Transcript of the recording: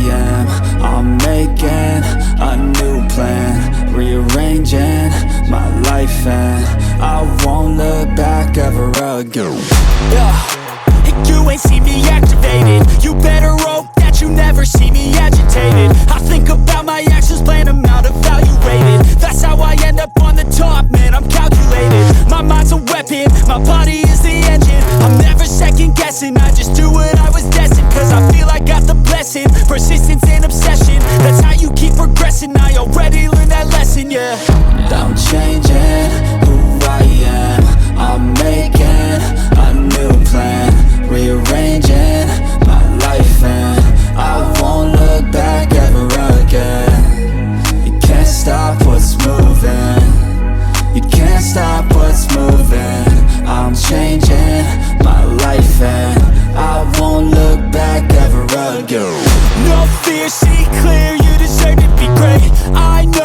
am. I'm making a new plan, rearranging my life, and I won't look back ever again. You ain't see me activated. You better hope that you never see me agitated. I think about my actions, plan them out, evaluated. That's how I end up on the top, man, I'm calculated. My mind's a weapon, my body is the engine. I'm never second guessing, I just do what I was destined. Cause I feel I got the blessing, persistence and obsession. That's how you keep progressing, I already learned that lesson, yeah. I'm changing who I am. I'm making a new plan, rearranging my life, and I won't look back ever again. You can't stop what's moving. You can't stop what's moving. I'm changing my life, and I won't look back ever again. No fear, see clear, you deserve to be great. I know